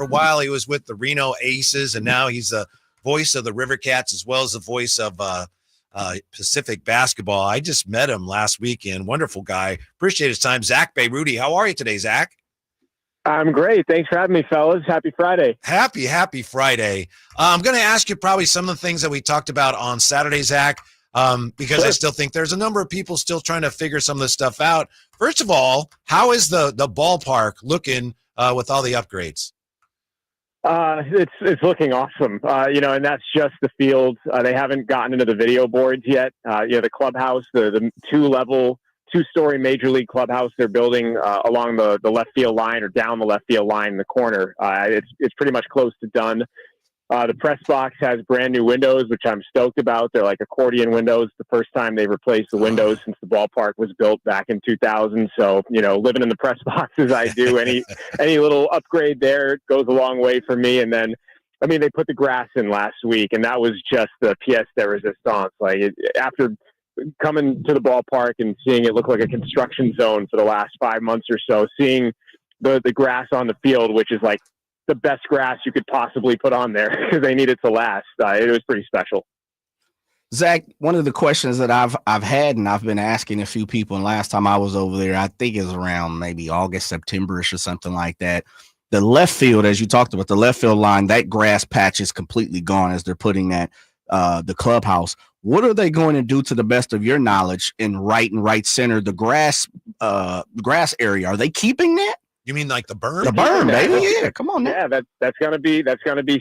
For a while, he was with the Reno Aces, and now he's the voice of the River Cats as well as the voice of Pacific basketball. I just met him last weekend. Wonderful guy. Appreciate his time. Zack Bayrouty. How are you today, Zach? I'm great. Thanks for having me, fellas. Happy Friday. Happy Friday. I'm going to ask you probably some of the things that we talked about on Saturday, Zach, because sure. I still think there's a number of people still trying to figure some of this stuff out. First of all, how is the ballpark looking with all the upgrades? It's looking awesome. And that's just the field. They haven't gotten into the video boards yet. The clubhouse, the two-story major league clubhouse they're building along the left field line or down the left field line in the corner. It's pretty much close to done. The press box has brand new windows, which I'm stoked about. They're like accordion windows. The first time they replaced the windows since the ballpark was built back in 2000. So, living in the press box as I do, any little upgrade there goes a long way for me. And then, they put the grass in last week, and that was just the pièce de résistance. After coming to the ballpark and seeing it look like a construction zone for the last 5 months or so, seeing the grass on the field, which is like the best grass you could possibly put on there because they need it to last. It was pretty special. Zach, one of the questions that I've had and I've been asking a few people, and last time I was over there, I think it was around maybe August, September-ish or something like that. The left field, as you talked about, the left field line, that grass patch is completely gone as they're putting that the clubhouse. What are they going to do, to the best of your knowledge, in right and right center, the grass area? Are they keeping that? You mean like the berm? The berm, baby. Yeah, come on now. Yeah, that's gonna be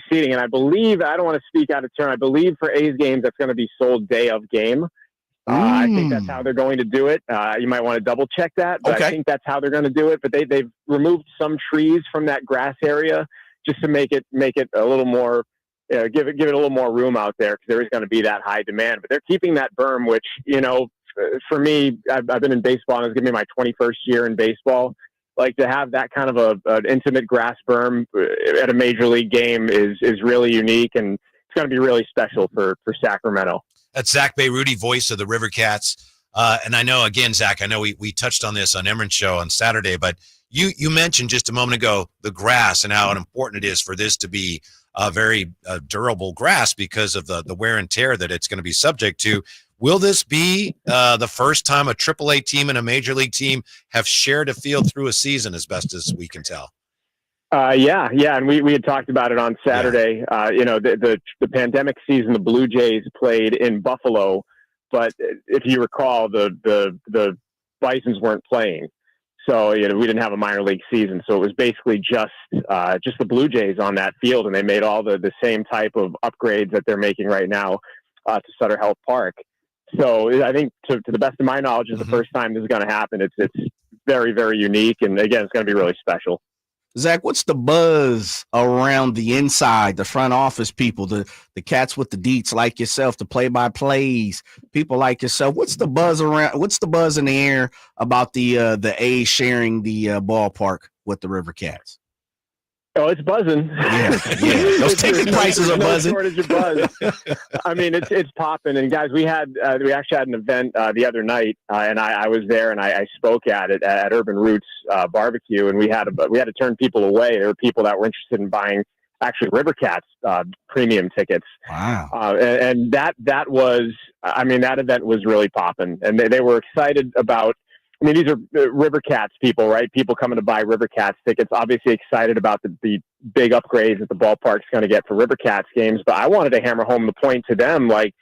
seating, and I believe, I don't want to speak out of turn, I believe for A's games that's going to be sold day of game. I think that's how they're going to do it. You might want to double check that, but okay. I think that's how they're going to do it. But they've removed some trees from that grass area just to make it a little more. Give it a little more room out there because there is going to be that high demand. But they're keeping that berm, which, for me, I've been in baseball, and it's going to be my 21st year in baseball. Like, to have that kind of an intimate grass berm at a major league game is really unique, and it's going to be really special for Sacramento. That's Zack Bayrouty, voice of the River Cats. And I know, again, Zach, I know we touched on this on Emron's show on Saturday, but you mentioned just a moment ago the grass and how important it is for this to be a very durable grass because of the wear and tear that it's going to be subject to. Will this be the first time a AAA team and a major league team have shared a field through a season, as best as we can tell? Yeah. And we had talked about it on Saturday. Yeah. The pandemic season, the Blue Jays played in Buffalo, but if you recall, the Bisons weren't playing. So, we didn't have a minor league season. So it was basically just the Blue Jays on that field, and they made all the same type of upgrades that they're making right now to Sutter Health Park. So I think, to the best of my knowledge, is the first time this is going to happen. It's very, very unique, and again, it's going to be really special. Zach, what's the buzz around the inside, the front office people, the cats with the deets like yourself, the play-by-plays, people like yourself? What's the buzz in the air about the A's sharing the ballpark with the River Cats? Oh, it's buzzing. Yeah. Those ticket prices are buzzing. No shortage of buzz. It's popping. And guys, we actually had an event the other night, and I was there, and I spoke at it at Urban Roots Barbecue, and we had to turn people away. There were people that were interested in buying actually River Cats premium tickets. Wow. And that event was really popping, and they were excited about. These are River Cats people, right? People coming to buy River Cats tickets, obviously excited about the big upgrades that the ballpark's going to get for River Cats games. But I wanted to hammer home the point to them, like,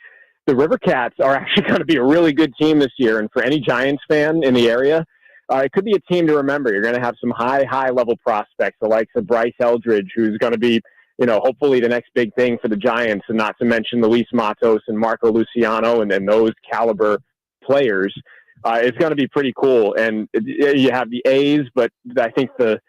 the River Cats are actually going to be a really good team this year. And for any Giants fan in the area, it could be a team to remember. You're going to have some high level prospects, the likes of Bryce Eldridge, who's going to be, hopefully the next big thing for the Giants, and not to mention Luis Matos and Marco Luciano and those caliber players. It's going to be pretty cool. And you have the A's, but I think the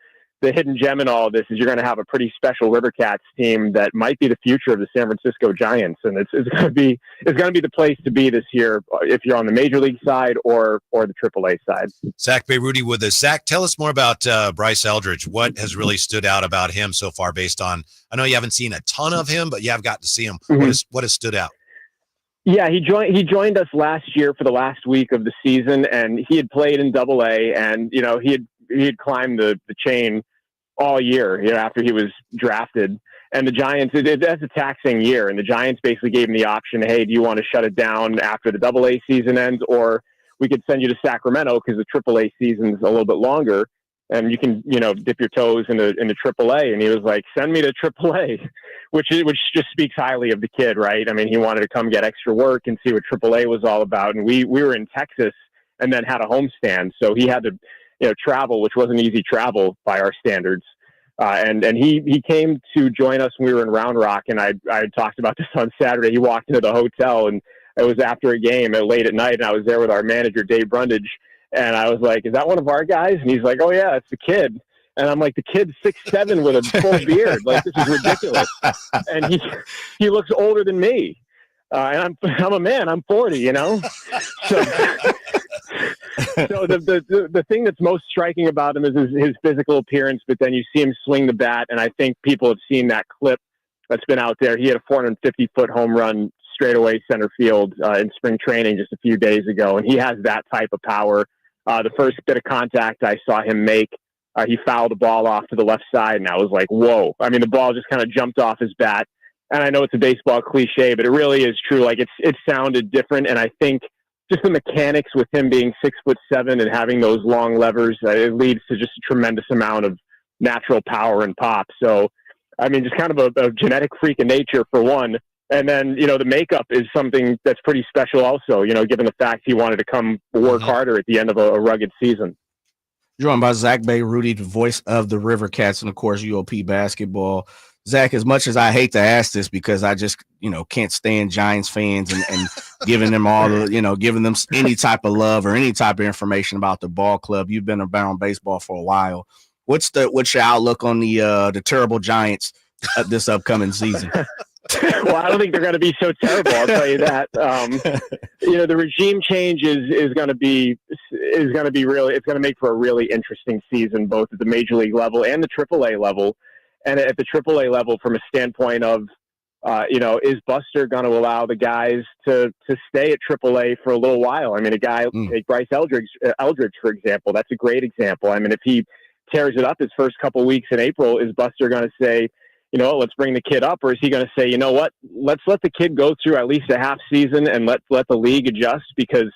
hidden gem in all of this is you're going to have a pretty special River Cats team that might be the future of the San Francisco Giants. And it's going to be the place to be this year if you're on the major league side or the AAA side. Zack Bayrouty with us. Zach, tell us more about Bryce Eldridge. What has really stood out about him so far, based on, I know you haven't seen a ton of him, but you have got to see him. Mm-hmm. What has stood out? Yeah, he joined us last year for the last week of the season, and he had played in Double-A, and he had climbed the chain all year, after he was drafted. And the Giants, that's a taxing year. And the Giants basically gave him the option, hey, do you want to shut it down after the AA season ends? Or we could send you to Sacramento because the AAA season's a little bit longer. And you can, dip your toes into AAA. And he was like, send me to AAA, which just speaks highly of the kid, right? I mean, he wanted to come get extra work and see what AAA was all about. And we were in Texas and then had a homestand. So he had to, travel, which wasn't easy travel by our standards. And he came to join us when we were in Round Rock. And I talked about this on Saturday. He walked into the hotel and it was after a game late at night. And I was there with our manager, Dave Brundage. And I was like, is that one of our guys? And he's like, oh yeah, it's the kid. And I'm like, the kid's 6'7" with a full beard. Like, this is ridiculous. And he looks older than me. And I'm a man, I'm 40, So the thing that's most striking about him is his physical appearance, but then you see him swing the bat. And I think people have seen that clip that's been out there. He had a 450-foot home run straightaway center field in spring training just a few days ago. And he has that type of power. The first bit of contact I saw him make, he fouled the ball off to the left side, and I was like, whoa. I mean, the ball just kind of jumped off his bat. And I know it's a baseball cliche, but it really is true. Like, it sounded different. And I think just the mechanics with him being 6'7" and having those long levers, it leads to just a tremendous amount of natural power and pop. So, I mean, just kind of a genetic freak of nature for one. And then, the makeup is something that's pretty special also, given the fact he wanted to come work harder at the end of a rugged season. Joined by Zack Bayrouty, the voice of the River Cats, and of course, UOP basketball. Zach, as much as I hate to ask this because I just, can't stand Giants fans and giving them all the, giving them any type of love or any type of information about the ball club. You've been around baseball for a while. What's your outlook on the terrible Giants this upcoming season? Well, I don't think they're going to be so terrible. I'll tell you that. The regime change is going to be really. It's going to make for a really interesting season, both at the major league level and the AAA level. And at the AAA level, from a standpoint of, is Buster going to allow the guys to stay at AAA for a little while? I mean, a guy like Bryce Eldridge, for example, that's a great example. I mean, if he tears it up his first couple weeks in April, is Buster going to say, let's bring the kid up? Or is he going to say, you know what, let's let the kid go through at least a half season and let the league adjust? Because,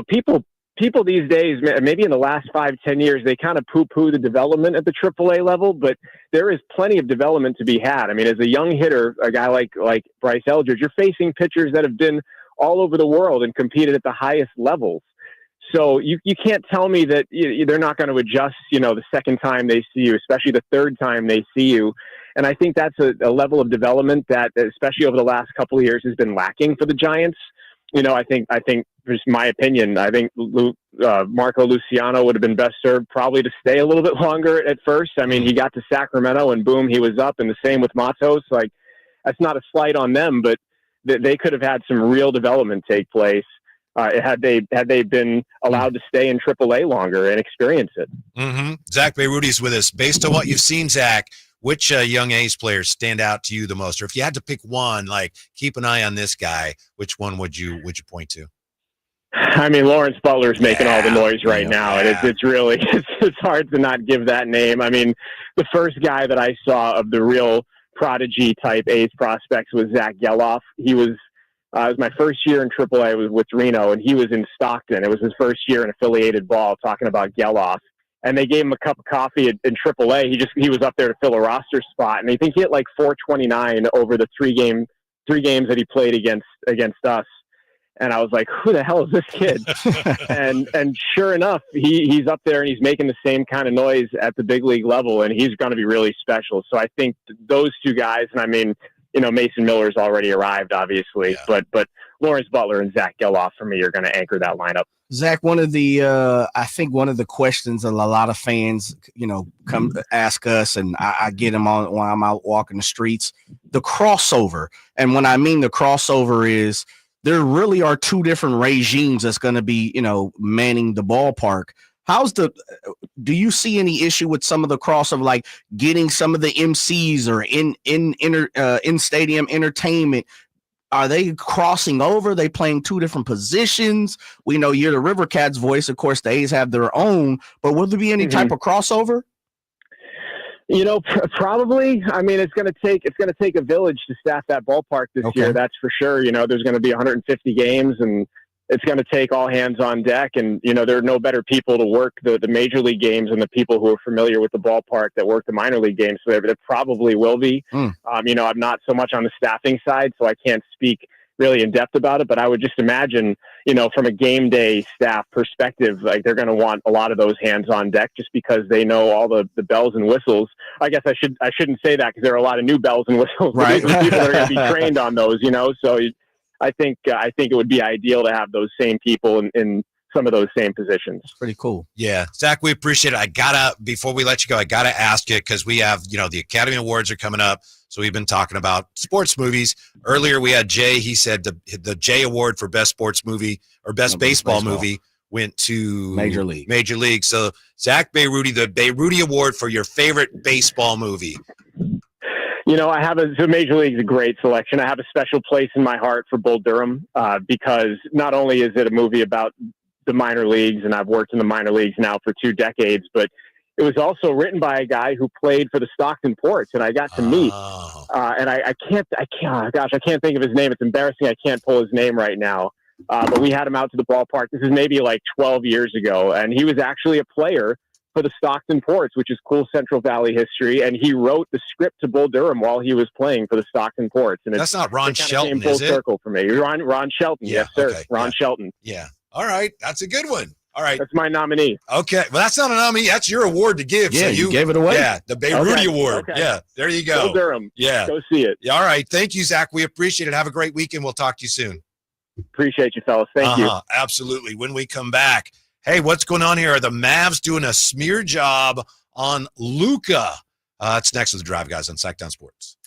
people these days, maybe in the last 5-10 years, they kind of poo-poo the development at the AAA level, but there is plenty of development to be had. I mean, as a young hitter, a guy like Bryce Eldridge, you're facing pitchers that have been all over the world and competed at the highest levels. So you can't tell me that they're not going to adjust, the second time they see you, especially the third time they see you. And I think that's a level of development that, especially over the last couple of years, has been lacking for the Giants. I think, just my opinion, I think Marco Luciano would have been best served probably to stay a little bit longer at first. I mean, he got to Sacramento and boom, he was up, and the same with Matos. Like, that's not a slight on them, but they could have had some real development take place had they been allowed to stay in AAA longer and experience it. Zack Bayrouty's with us. Based on what you've seen, Zach, which young A's players stand out to you the most? Or if you had to pick one, like, keep an eye on this guy, which one would you point to? I mean, Lawrence Butler's making all the noise right now, and it's really it's hard to not give that name. I mean, the first guy that I saw of the real prodigy type A's prospects was Zach Geloff. He was it was my first year in AAA. Was with Reno, and he was in Stockton. It was his first year in affiliated ball. Talking about Geloff. And they gave him a cup of coffee in AAA. He was up there to fill a roster spot, and I think he hit like 429 over the three games that he played against us. And I was like, who the hell is this kid? and sure enough, he's up there and he's making the same kind of noise at the big league level, and he's going to be really special. So I think those two guys, and I mean, Mason Miller's already arrived, obviously, but Lawrence Butler and Zach Geloff for me are going to anchor that lineup. Zach, I think one of the questions that a lot of fans, come ask us, and I get them on when I'm out walking the streets, the crossover. And when I mean the crossover is there really are two different regimes that's going to be, manning the ballpark. Do you see any issue with some of the crossover, like getting some of the MCs or in stadium entertainment? Are they crossing over? Are they playing two different positions? We know you're the River Cats voice. Of course, the A's have their own, but will there be any type of crossover? Probably. I mean, it's going to take a village to staff that ballpark this year. That's for sure. There's going to be 150 games, and it's going to take all hands on deck. And there are no better people to work the major league games than the people who are familiar with the ballpark that work the minor league games. So there probably will be. I'm not so much on the staffing side, so I can't speak really in depth about it. But I would just imagine, from a game day staff perspective, like they're going to want a lot of those hands on deck just because they know all the bells and whistles. I guess I shouldn't say that because there are a lot of new bells and whistles. Right. People that are going to be trained on those, So I think it would be ideal to have those same people in some of those same positions. Pretty cool. Yeah. Zach, we appreciate it. Before we let you go, I got to ask you, because we have, the Academy Awards are coming up. So we've been talking about sports movies. Earlier we had Jay. He said the Jay Award for best sports movie or best baseball movie went to Major League. Major League. So Zack Bayrouty, the Bayrouty Award for your favorite baseball movie. So Major League is a great selection. I have a special place in my heart for Bull Durham because not only is it a movie about the minor leagues, and I've worked in the minor leagues now for 2 decades, but it was also written by a guy who played for the Stockton Ports, and I got to meet. And I can't think of his name. It's embarrassing. I can't pull his name right now. But we had him out to the ballpark. This is maybe like 12 years ago, and he was actually a player for the Stockton Ports, which is cool Central Valley history. And he wrote the script to Bull Durham while he was playing for the Stockton Ports. And that's not Ron Shelton, full is it? Circle for me. Ron Shelton. Yeah, yes, sir. okay. Ron Shelton. Yeah. All right. That's a good one. All right. That's my nominee. Okay. Well, that's not a nominee. That's your award to give. Yeah, So you gave it away. Yeah. The Bayrouty Award. Okay. Yeah. There you go. Bull Durham. Yeah. Go see it. All right. Thank you, Zach. We appreciate it. Have a great weekend. We'll talk to you soon. Appreciate you, fellas. Thank you. Absolutely. When we come back, hey, what's going on here? Are the Mavs doing a smear job on Luka? It's next with the Drive Guys on Sactown Sports.